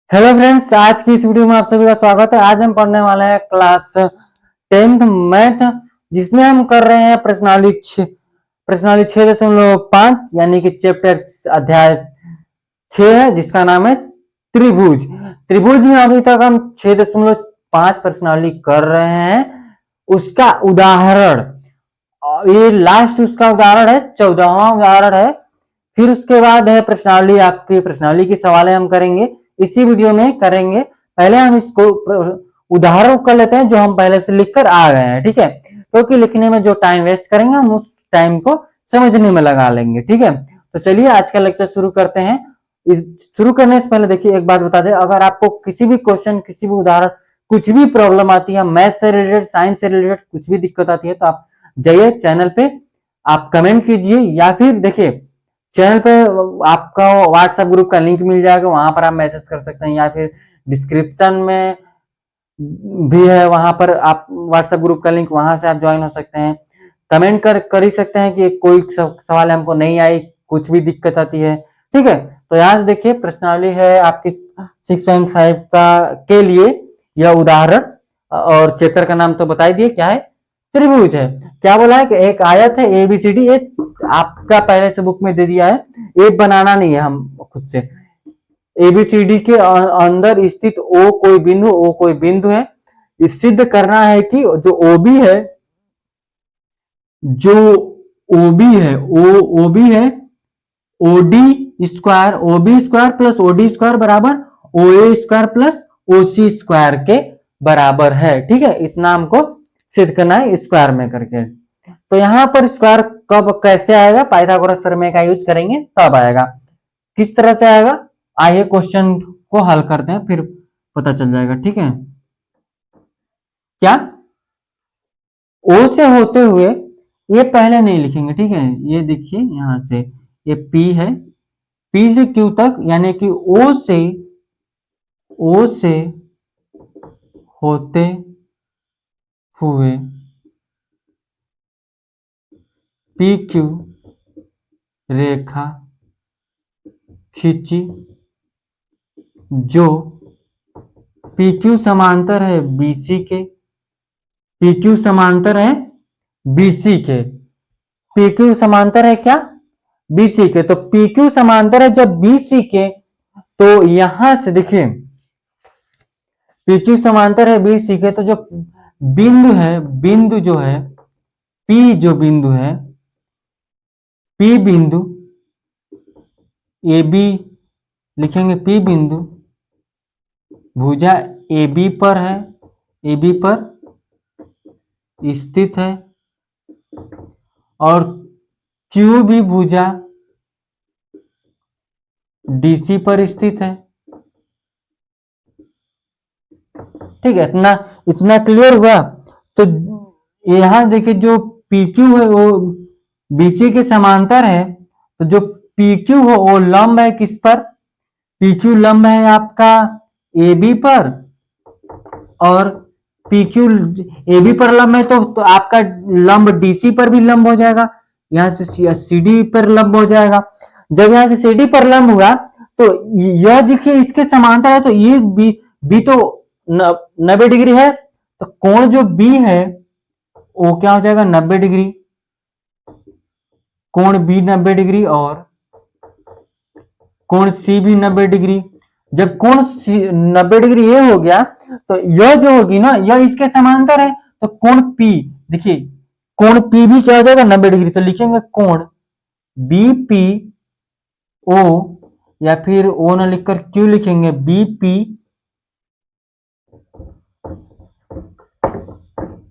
Hello friends, आज की इस वीडियो में आप सभी का स्वागत है। आज हम पढ़ने वाले हैं क्लास 10th मैथ, जिसमें हम कर रहे हैं प्रश्नावली 6.5 यानी कि चैप्टर अध्याय 6 है, जिसका नाम है त्रिभुज। त्रिभुज में अभी तक हम 6.5 प्रश्नावली कर रहे हैं। उसका उदाहरण, ये लास्ट उसका उदाहरण है, 14वां उदाहरण है। फिर उसके बाद है प्रश्नावली, आपकी प्रश्नावली की सवाल हम करेंगे, इसी वीडियो में करेंगे। पहले हम इसको उदाहरण कर लेते हैं जो हम पहले से लिखकर आ गए हैं, ठीक है। क्योंकि लिखने में जो टाइम वेस्ट करेंगे हम उस टाइम को समझने में लगा लेंगे, ठीक है। तो चलिए आज का लेक्चर शुरू करते हैं। शुरू करने से पहले देखिए एक बात बता दें, अगर आपको किसी भी क्वेश्चन, किसी भी उदाहरण, कुछ भी प्रॉब्लम आती है, मैथ से रिलेटेड, साइंस से रिलेटेड कुछ भी दिक्कत आती है, तो आप जाइए चैनल पे, आप कमेंट कीजिए, या फिर देखिए चैनल पे आपका व्हाट्सएप ग्रुप का लिंक मिल जाएगा, वहां पर आप मैसेज कर सकते हैं, या फिर डिस्क्रिप्शन में भी है, वहां पर आप व्हाट्सएप ग्रुप का लिंक, वहां से आप ज्वाइन हो सकते हैं। कमेंट कर ही सकते हैं कि कोई सवाल हमको नहीं आई, कुछ भी दिक्कत आती है, ठीक है। तो यहाँ से देखिए प्रश्नावली है आपकी 6.5 का के लिए यह उदाहरण, और चैप्टर का नाम तो बता ही दिए, क्या है, त्रिभुज है। क्या बोला है कि एक आयत है ABCD, आपका पहले से बुक में दे दिया है, ये बनाना नहीं है हम खुद से। ABCD के अंदर स्थित ओ कोई बिंदु है। इस सिद्ध करना है कि जो OB है, जो OB है, OB है, OB square plus OD square बराबर OA square plus OC square के बराबर है, ठीक है। इतना हमको सिद्ध करना है स्क्वायर में करके। तो यहाँ पर स्क्वायर कब कैसे आएगा, पाइथागोरस प्रमेय का यूज करेंगे तब आएगा। किस तरह से आएगा, आइए क्वेश्चन को हल करते हैं, फिर पता चल जाएगा, ठीक है। क्या ओ से होते हुए, ये पहले नहीं लिखेंगे, ठीक है। ये देखिए यहां से ये P है, P से Q तक, यानी कि O से होते हुए PQ रेखा खींची, जो PQ समांतर है BC के, PQ समांतर है BC के, PQ समांतर है क्या, BC के। तो PQ समांतर है जब BC के, तो यहां से देखिए PQ समांतर है BC के, तो जो बिंदु है, बिंदु जो है P, जो बिंदु है P बिंदु, AB लिखेंगे, P बिंदु भुजा AB पर है, AB पर स्थित है, और Q भी भुजा DC पर स्थित है, ठीक है। इतना इतना क्लियर हुआ। तो यहां देखिए जो PQ है वो BC के समांतर है, तो जो PQ हो वो लंब है किस पर, PQ लंब है आपका AB पर, और PQ AB पर लंब है, तो आपका लंब DC पर भी लंब हो जाएगा, यहां से CD पर लंब हो जाएगा। जब यहां से CD पर लंब हुआ, तो यह देखिए इसके समांतर है, तो ये बी तो 90 डिग्री है, तो कोण जो B है वो क्या हो जाएगा, 90 डिग्री, कोण B 90 डिग्री, और कोण C भी 90 डिग्री। जब कोण 90 डिग्री ये हो गया, तो यह जो होगी ना, यह इसके समांतर है, तो कोण P, देखिए कोण P भी क्या हो जाएगा, 90 डिग्री। तो लिखेंगे कोण BPO, या फिर O ना लिखकर Q लिखेंगे, BP,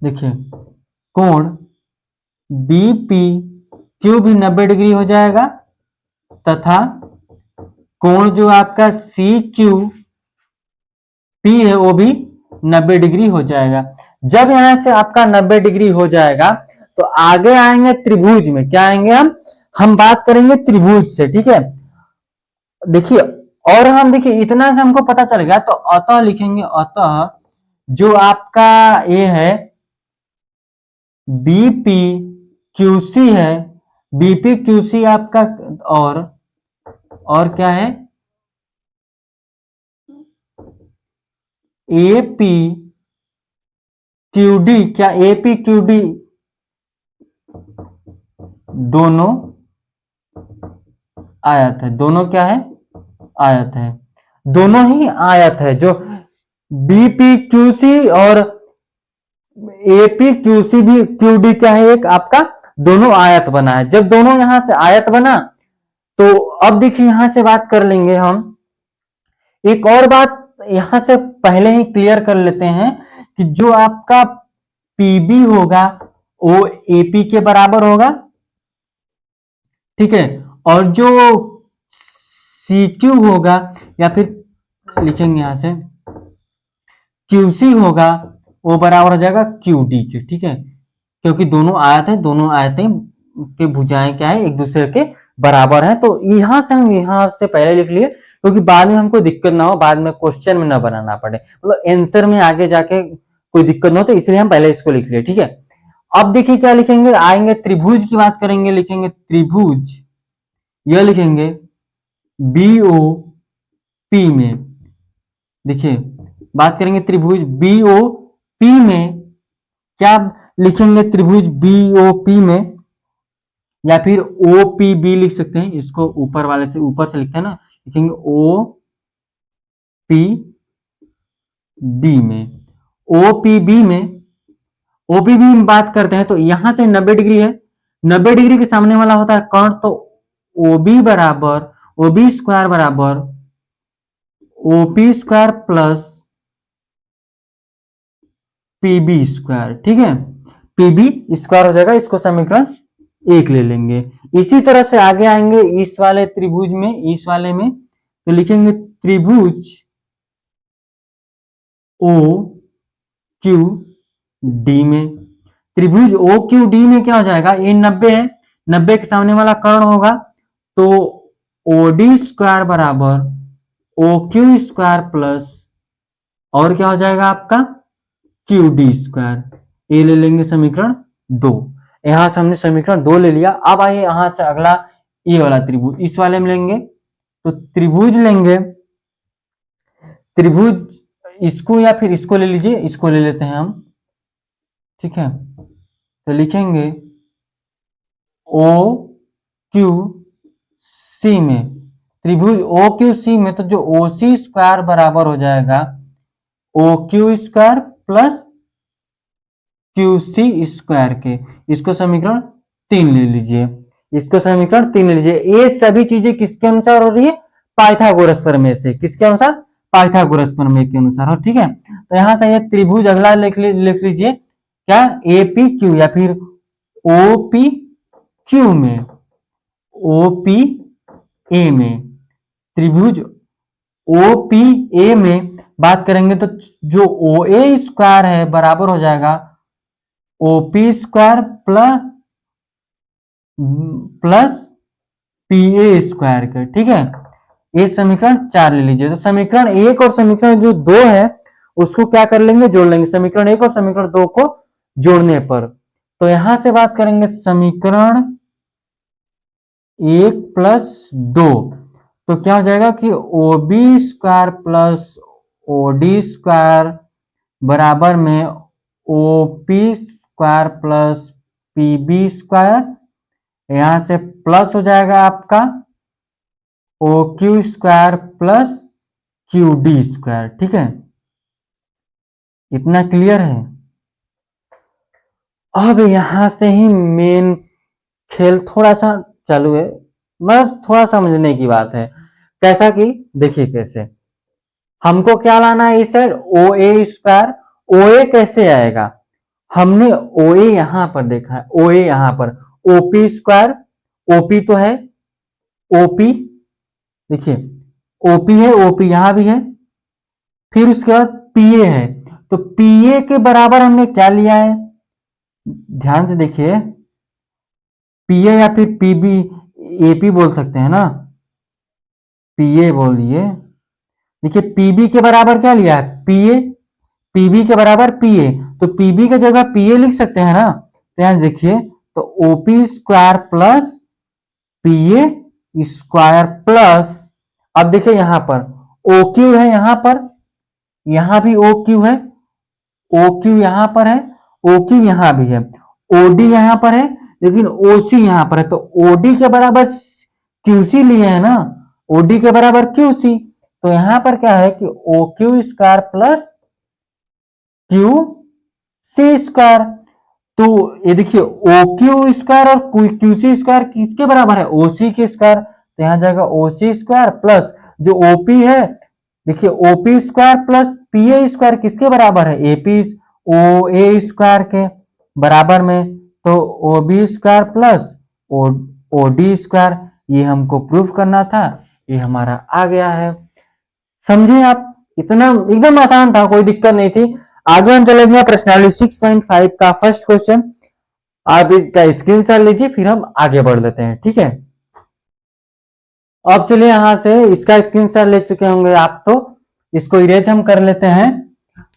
देखिए कोण BPQ भी 90 डिग्री हो जाएगा, तथा कोण जो आपका CQP है वो भी 90 डिग्री हो जाएगा। जब यहां से आपका 90 डिग्री हो जाएगा, तो आगे आएंगे त्रिभुज में, क्या आएंगे हम बात करेंगे त्रिभुज से, ठीक है। देखिए, और हम देखिए इतना से हमको पता चल गया, तो अतः लिखेंगे, अतः जो आपका ये है BPQC है, BPQC आपका, और क्या है, ए पी क्यू डी, क्या ए पी क्यू डी दोनों आयत है? दोनों क्या है? आयत है। दोनों ही आयत है। जो बीपी क्यूसी और एपी क्यूसी भी क्यूडी क्या है? एक आपका दोनों आयत बना है। जब दोनों यहां से आयत बना तो अब देखिए यहां से बात कर लेंगे हम एक और बात, यहां से पहले ही क्लियर कर लेते हैं कि जो आपका पीबी होगा वो एपी के बराबर होगा, ठीक है, और जो सीक्यू होगा या फिर लिखेंगे यहां से क्यूसी होगा वो बराबर हो जाएगा क्यूडी के, ठीक है, क्योंकि दोनों आयत है, दोनों आयतें के भुजाएं क्या है? एक दूसरे के बराबर है। तो यहां से हम यहां से पहले लिख लिए क्योंकि बाद में हमको दिक्कत ना हो, बाद में क्वेश्चन में ना बनाना पड़े, मतलब आंसर में आगे जाके कोई दिक्कत ना हो, तो इसलिए हम पहले इसको लिख लिए, ठीक है। अब देखिए क्या लिखेंगे, आएंगे त्रिभुज की बात करेंगे, लिखेंगे त्रिभुज, यह लिखेंगे बीओ पी में। देखिए बात करेंगे त्रिभुज बीओ पी में, क्या लिखेंगे त्रिभुज बीओपी में, या फिर ओपीबी लिख सकते हैं, इसको ऊपर वाले से ऊपर से लिखते हैं ना, लिखेंगे ओ पी बी में। ओपीबी में, ओपीबी में बात करते हैं तो यहां से 90 डिग्री है, 90 डिग्री के सामने वाला होता है कर्ण, तो ओबी बराबर ओबी स्क्वायर बराबर OP square plus PB square, ठीक है, पीबी स्क्वायर हो जाएगा, इसको समीकरण 1 ले लेंगे। इसी तरह से आगे आएंगे इस वाले त्रिभुज में, इस वाले में तो लिखेंगे त्रिभुज ओ क्यू डी में। त्रिभुज ओ क्यू डी में क्या हो जाएगा, ये 90 है, 90 के सामने वाला कर्ण होगा तो ओडी स्क्वायर बराबर ओ क्यू स्क्वायर प्लस और क्या हो जाएगा आपका क्यू डी स्क्वायर, ये ले लेंगे समीकरण 2। यहां से हमने समीकरण 2 ले लिया। अब आइए यहां से अगला ये वाला त्रिभुज, इस वाले में लेंगे तो त्रिभुज लेंगे, त्रिभुज इसको या फिर इसको ले लीजिए, इसको ले लेते हैं हम, ठीक है, तो लिखेंगे ओ क्यू सी में, त्रिभुज ओ क्यू सी में तो जो ओ सी स्क्वायर बराबर हो जाएगा O Q square plus Q C square के, इसको समीकरण 3 ले लीजिए, इसको समीकरण 3 ले लीजिए। ये सभी चीजें किसके अनुसार हो रही है? पाइथागोरस प्रमेय से। किसके अनुसार? पाइथागोरस प्रमेय के अनुसार हो, ठीक है। तो यहां से ये त्रिभुज अगला लिख लीजिए, क्या ए पी क्यू या फिर ओ पी क्यू में, ओ पी ए में, त्रिभुज ओ पी ए में बात करेंगे तो जो ओ ए स्क्वायर है बराबर हो जाएगा OP square plus P A square का, ठीक है। ये समीकरण 4 ले लीजिए। तो समीकरण 1 और समीकरण जो 2 है उसको क्या कर लेंगे, जोड़ लेंगे, समीकरण 1 और समीकरण 2 को जोड़ने पर। तो यहां से बात करेंगे समीकरण 1 प्लस 2, तो क्या हो जाएगा कि O B square plus O D square बराबर में O P square plus P B square, यहां से प्लस हो जाएगा आपका O Q square plus Q D square, ठीक है। इतना क्लियर है। अब यहां से ही मेन खेल थोड़ा सा चालू है, मतलब थोड़ा समझने की बात है। कैसा कि देखिए कैसे हमको क्या लाना है, इस साइड ओ ए स्क्वायर, ओ ए कैसे आएगा, हमने ओ ए यहां पर देखा है, ओ ए यहां पर ओपी स्क्वायर, ओपी तो है, ओपी देखिए ओपी है, ओपी यहां भी है, फिर उसके बाद पीए है, तो पीए के बराबर हमने क्या लिया है, ध्यान से देखिए, पीए या फिर पीबी, एपी बोल सकते हैं ना, पीए बोलिए, देखिए पीबी के बराबर क्या लिया है, पीए, पीबी के बराबर पीए, तो पीबी की जगह पीए लिख सकते हैं ना, तो यहां देखिए तो ओपी स्क्वायर प्लस पीए स्क्वायर प्लस, अब देखिए यहां पर ओ क्यू है, यहां पर यहाँ भी ओ क्यू है, ओ क्यू यहाँ पर है, ओ क्यू यहाँ भी है, ओडी यहाँ पर है, लेकिन ओसी यहाँ पर है। तो ओडी के बराबर क्यूसी लिए है ना, ओडी के बराबर क्यूसी। तो यहाँ पर क्या है कि O Q square plus Q C square. तो ये देखिए ओ क्यू स्क्वायर और क्यू सी स्क्वायर किसके बराबर है, ओसी के स्क्वायर। तो यहाँ जाएगा ओसी स्क्वायर प्लस जो ओपी है, देखिए OP square plus P A square किसके बराबर है, एपी ओ ए स्क्वायर के बराबर में। तो O B square plus O D square, ये हमको प्रूफ करना था, ये हमारा आ गया है। समझे आप, इतना एकदम आसान था, कोई दिक्कत नहीं थी। आगे हम चलेंगे प्रश्नावली 6.5 का फर्स्ट क्वेश्चन। आप इसका स्क्रीनशॉट लीजिए, फिर हम आगे बढ़ लेते हैं, ठीक है। अब चलिए यहां से इसका स्क्रीनशॉट ले चुके होंगे आप, तो इसको इरेज हम कर लेते हैं।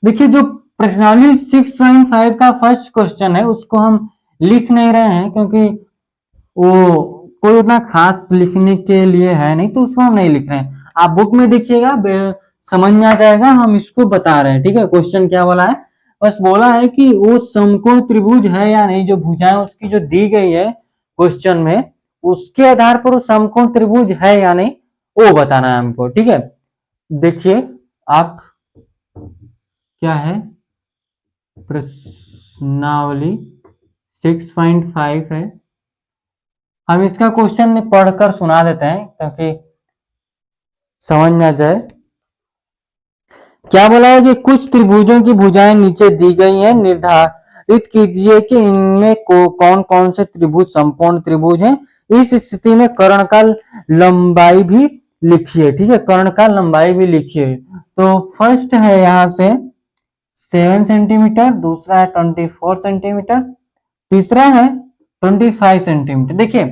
देखिए जो प्रश्नावली 6.5 का फर्स्ट क्वेश्चन है उसको हम लिख नहीं रहे हैं, क्योंकि वो कोई उतना खास लिखने के लिए है नहीं, तो उसको हम नहीं लिख रहे हैं। आप बुक में देखिएगा, समझ में आ जाएगा, हम इसको बता रहे हैं, ठीक है। क्वेश्चन क्या बोला है, बस बोला है कि वो समकोण त्रिभुज है या नहीं, जो भुजाएं उसकी जो दी गई है क्वेश्चन में, उसके आधार पर वो समकोण त्रिभुज है या नहीं वो बताना है हमको, ठीक है। देखिए आप क्या है, प्रश्नावली 6.5 है। हम इसका क्वेश्चन पढ़कर सुना देते हैं ताकि समझ में आ जाए। क्या बोला है कि कुछ त्रिभुजों की भुजाएं नीचे दी गई हैं, निर्धारित कीजिए कि इनमें कौन कौन से त्रिभुज समकोण त्रिभुज हैं। इस स्थिति में कर्ण का लंबाई भी लिखिए, ठीक है, कर्ण का लंबाई भी लिखिए। तो फर्स्ट है यहाँ से 7 सेंटीमीटर, दूसरा है 24 सेंटीमीटर, तीसरा है 25 सेंटीमीटर। देखिए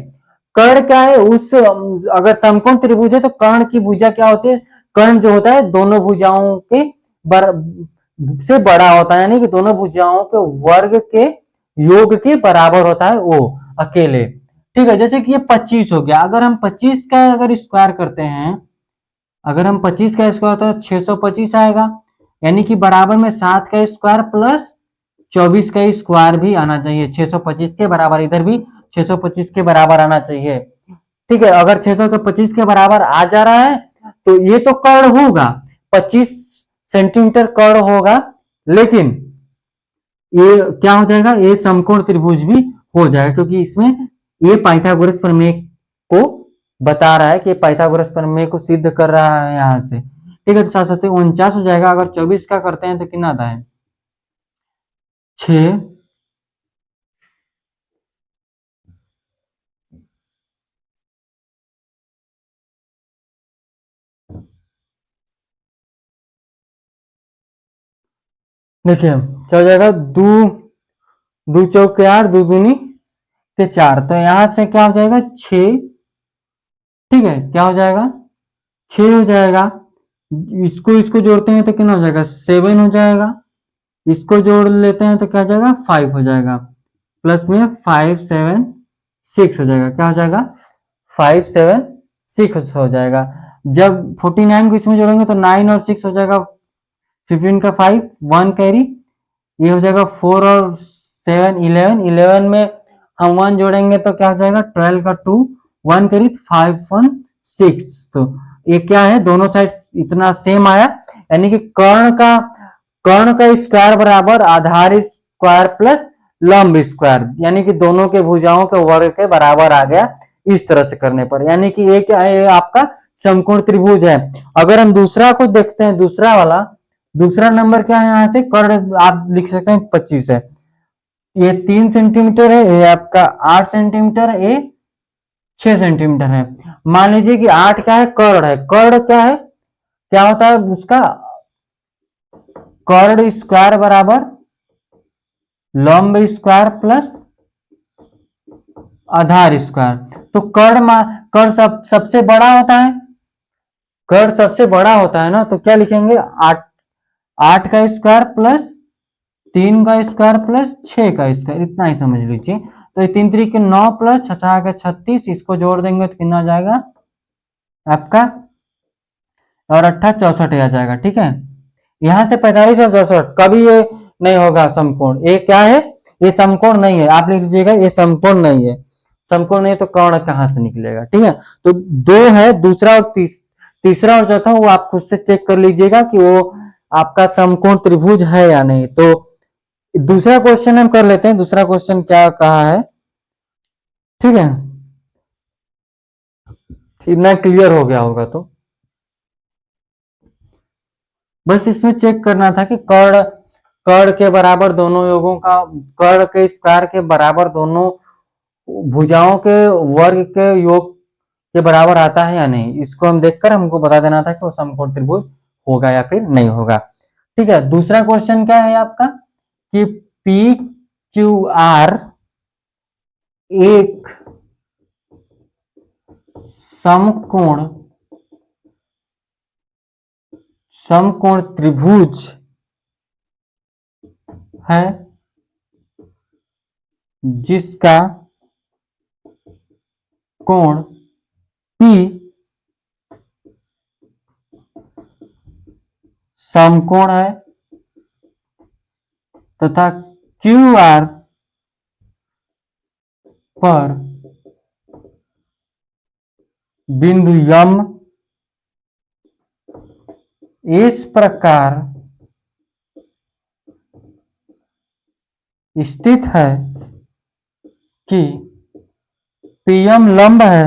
कर्ण क्या है, उस अगर समकोण त्रिभुज है तो कर्ण की भुजा क्या होती है, कर्ण जो होता है दोनों भुजाओं के से बड़ा होता है, यानी कि दोनों भुजाओं के वर्ग के योग के बराबर होता है वो अकेले, ठीक है। जैसे कि ये 25 हो गया, अगर हम 25 का अगर स्क्वायर करते हैं, अगर हम 25 का स्क्वायर तो 625 आएगा, यानी कि बराबर में 7 का स्क्वायर प्लस 24 का स्क्वायर भी आना चाहिए, 625 के बराबर, इधर भी 625 के बराबर आना चाहिए, ठीक है। अगर 625 के बराबर आ जा रहा है तो ये तो कर्ण होगा, 25 सेंटीमीटर कर्ण होगा, लेकिन ये क्या हो जाएगा, ये समकोण त्रिभुज भी हो जाएगा, क्योंकि इसमें ये पाइथागोरस प्रमेय को बता रहा है कि पाइथागोरस प्रमेय को सिद्ध कर रहा है यहां से, ठीक है। तो 749 हो जाएगा। अगर 24 का करते हैं तो कितना आता है, 6, देखिए क्या हो जाएगा, दो दो चौक के 8, दो दूनी के 4, तो यहां से क्या हो जाएगा 6, ठीक है, क्या हो जाएगा 6 हो जाएगा। इसको इसको जोड़ते हैं तो कितना हो जाएगा 7 हो जाएगा, इसको जोड़ लेते हैं तो क्या हो जाएगा 5 हो जाएगा, प्लस में 5 7 6 हो जाएगा, क्या हो जाएगा 5 7 6 हो जाएगा। जब 49 को इसमें जोड़ेंगे तो 9 और 6 हो जाएगा, 15 का 5 1 कैरी, ये हो जाएगा 4 और 7 11, 11 में हम 1 जोड़ेंगे तो क्या हो जाएगा 12 का 2 1 कैरी 5 1 6। तो ये क्या है, दोनों साइड इतना सेम आया, यानी कि कर्ण का स्क्वायर बराबर आधार स्क्वायर प्लस लंब स्क्वायर, यानी कि दोनों के भुजाओं के वर्ग के बराबर आ गया इस तरह से करने पर, यानी कि ये क्या है, आपका समकोण त्रिभुज है। अगर हम दूसरा को देखते हैं, दूसरा वाला, दूसरा नंबर क्या है, यहाँ से कर्ण आप लिख सकते हैं 25 है, ये 3 सेंटीमीटर है, ये आपका 8 सेंटीमीटर है, ये 6 सेंटीमीटर है। मान लीजिए कि 8 क्या है, कर्ण है, कर्ण क्या है, क्या होता है उसका, कर्ण स्क्वायर बराबर लंब स्क्वायर प्लस आधार स्क्वायर। तो कर्ण सबसे बड़ा होता है, कर्ण सबसे बड़ा होता है ना, तो क्या लिखेंगे 8, 8 का स्क्वायर प्लस 3 का स्क्वायर प्लस 6 का स्क्वायर, इतना ही समझ लीजिए। तो ये 3 3 के 9 प्लस 6 के 36, इसको जोड़ देंगे तो कितना आ जाएगा आपका, और 8 64 आ जाएगा, ठीक है। यहां से 45 और 67 कभी ये नहीं होगा समकोण। ये क्या है? ये समकोण नहीं है। आप लिख लीजिएगा ये समकोण नहीं है। समकोण नहीं तो कर्ण कहां से निकलेगा? ठीक है, तो दो है, दूसरा और तीसरा और चौथा वो आप खुद से चेक कर लीजिएगा कि वो आपका समकोण त्रिभुज है या नहीं। तो दूसरा क्वेश्चन हम कर लेते हैं। दूसरा क्वेश्चन क्या कहा है? ठीक है, इतना क्लियर हो गया होगा तो बस इसमें चेक करना था कि कर्ण कर्ण के बराबर दोनों योगों का, कर्ण के स्क्वायर के बराबर दोनों भुजाओं के वर्ग के योग के बराबर आता है या नहीं। इसको हम देखकर हमको बता देना था कि वो समकोण त्रिभुज होगा या फिर नहीं होगा। ठीक है, दूसरा क्वेश्चन क्या है आपका कि पी क्यू आर एक समकोण समकोण त्रिभुज है जिसका कोण P समकोण है तथा QR पर बिंदु यम इस प्रकार स्थित है कि PM लंब है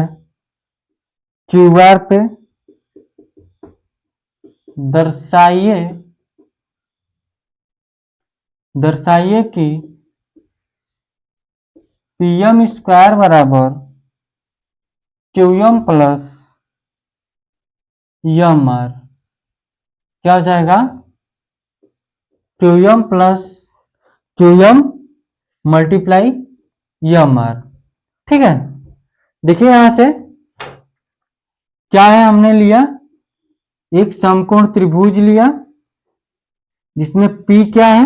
QR पे। दर्शाइए दर्शाइए कि PM स्क्वायर बराबर QM प्लस YR क्या हो जाएगा? QM plus QM multiply YR। ठीक है, देखिए यहां से क्या है, हमने लिया एक समकोण त्रिभुज लिया जिसमें P क्या है?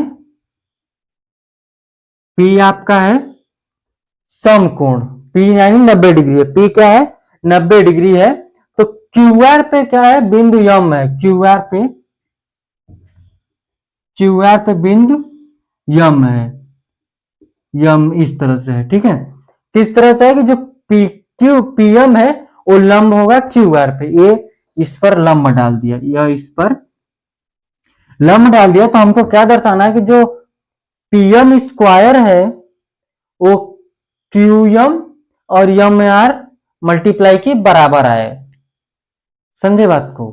P आपका है समकोण, P यानी 90 डिग्री है। P क्या है? 90 डिग्री है। तो QR पे क्या है? बिंदु यम है। QR पे बिंदु यम है। यम इस तरह से है। ठीक है, किस तरह से है कि जो PM है वो लंब होगा QR पे। ये इस पर लंब डाल दिया, यह इस पर लंब डाल दिया। तो हमको क्या दर्शाना है कि जो PM स्क्वायर है वो QM और YR मल्टीप्लाई के बराबर आए। समझे बात को?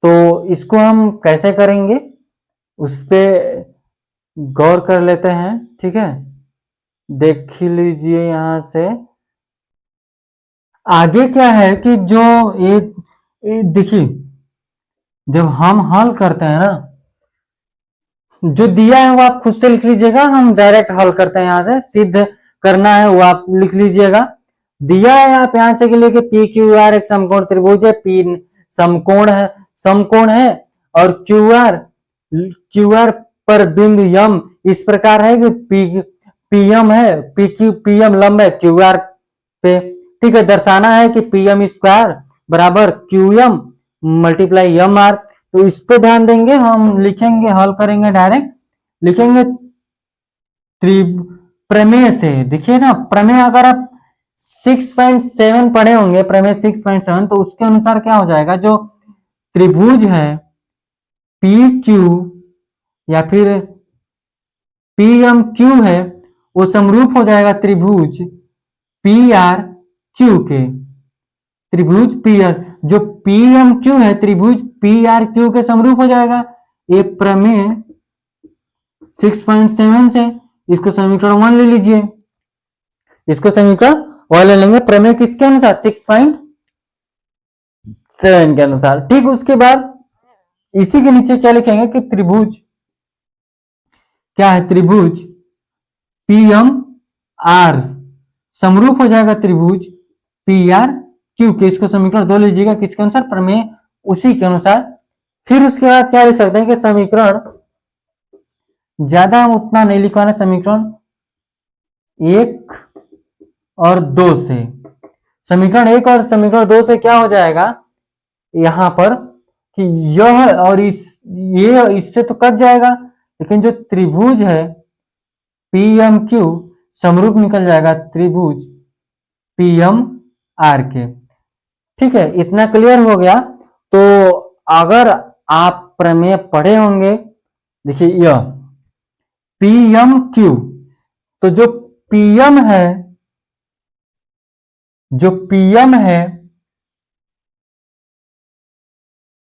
तो इसको हम कैसे करेंगे उस पर गौर कर लेते हैं। ठीक है, देख लीजिए यहां से आगे क्या है कि जो ये देखिए, जब हम हल करते हैं ना, जो दिया है वो आप खुद से लिख लीजिएगा। हम डायरेक्ट हल करते हैं, यहां से सिद्ध करना है वो आप लिख लीजिएगा। दिया है आप यहां से लिए कि पी क्यू आर एक समकोण त्रिभुज है। पी समकोण है और क्यूआर पर बिंदु यम इस प्रकार है कि पीएम है, पीएम लंब है क्यूआर पे। ठीक है, दर्शाना है कि PM स्क्वायर बराबर QM मल्टीप्लाई MR। तो इस पे ध्यान देंगे, हम लिखेंगे, हल करेंगे, डायरेक्ट लिखेंगे प्रमेय से। देखिए ना, प्रमेय अगर आप 6.7 पढ़े होंगे, प्रमेय 6.7, तो उसके अनुसार क्या हो जाएगा, जो त्रिभुज है PQ या फिर PMQ है वो समरूप हो जाएगा त्रिभुज PRQ के। त्रिभुज PR जो PMQ है त्रिभुज PRQ के समरूप हो जाएगा। ये प्रमेय 6.7 से इसको समीकरण 1 ले लीजिए। इसको समीकरण 1 ले लेंगे प्रमेय किसके अनुसार? 6.7 के अनुसार। ठीक, उसके बाद इसी के नीचे क्या लिखेंगे कि त्रिभुज क्या है? त्रिभुज PMR समरूप हो जाएगा त्रिभुज PRQ के। इसको समीकरण 2 लीजिएगा किसके अनुसार? प्रमेय उसी के अनुसार। फिर उसके बाद क्या लिख सकते हैं कि समीकरण ज्यादा हम उतना नहीं लिखवाना, समीकरण 1 और 2 से। समीकरण 1 और समीकरण 2 से क्या हो जाएगा यहां पर कि यह और ये इससे तो कट जाएगा, लेकिन जो त्रिभुज है PMQ समरूप निकल जाएगा त्रिभुज PMR के। ठीक है, इतना क्लियर हो गया। तो अगर आप प्रमेय पढ़े होंगे, देखिए यह PMQ, तो जो PM है, जो PM है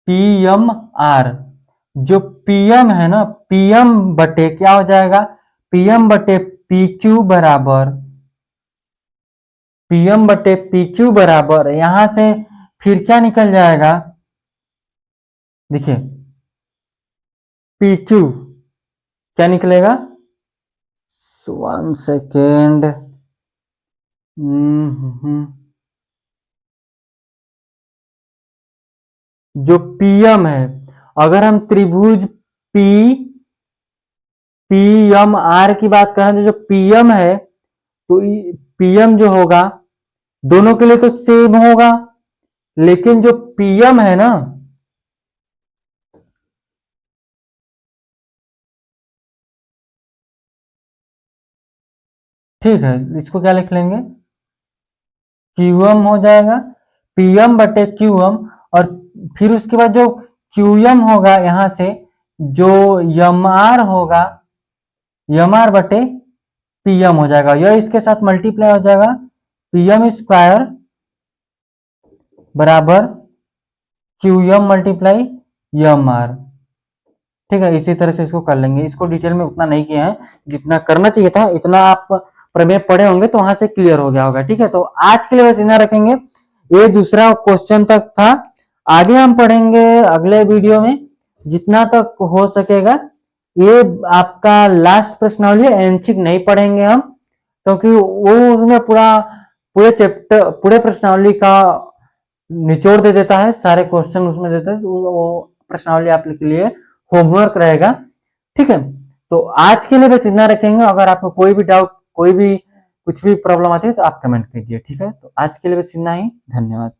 PMR, जो PM है ना, PM बटे क्या हो जाएगा, PM बटे PQ बराबर, PM बटे PQ बराबर, यहां से फिर क्या निकल जाएगा, देखिए PQ क्या निकलेगा, 1 सेकेंड, जो PM है, अगर हम त्रिभुज PMR की बात करें तो जो PM है, तो PM जो होगा दोनों के लिए तो सेम होगा, लेकिन जो PM है ना, ठीक है, इसको क्या लिख लेंगे, QM हो जाएगा, PM बटे QM, और फिर उसके बाद जो QM होगा यहां से, जो MR होगा, MR बटे PM हो जाएगा, यह इसके साथ मल्टीप्लाई हो जाएगा, PM स्क्वायर बराबर QM मल्टीप्लाई MR। ठीक है, इसी तरह से इसको कर लेंगे। इसको डिटेल में उतना नहीं किया है, जितना करना चाहिए था इतना आप प्रमेय पढ़े होंगे तो वहां से क्लियर हो गया होगा। ठीक है, तो आज के लिए बस इतना रखेंगे, ये दूसरा क्वेश्चन तक था, आगे हम पढ़ेंगे अगले वीडियो में जितना तक हो सकेगा। ये आपका लास्ट प्रश्नावली है, ऐच्छिक नहीं पढ़ेंगे हम, क्योंकि वो उसमें पूरे चैप्टर पूरे प्रश्नावली का निचोड़ दे देता है, सारे क्वेश्चन उसमें देता है, तो वो प्रश्नावली आपके लिए होमवर्क रहेगा। ठीक है, तो आज के लिए बस इतना रखेंगे। अगर आपको कोई भी डाउट, कोई भी कुछ भी प्रॉब्लम आती है तो आप कमेंट कीजिए। ठीक है, तो आज के लिए बस इतना ही, धन्यवाद।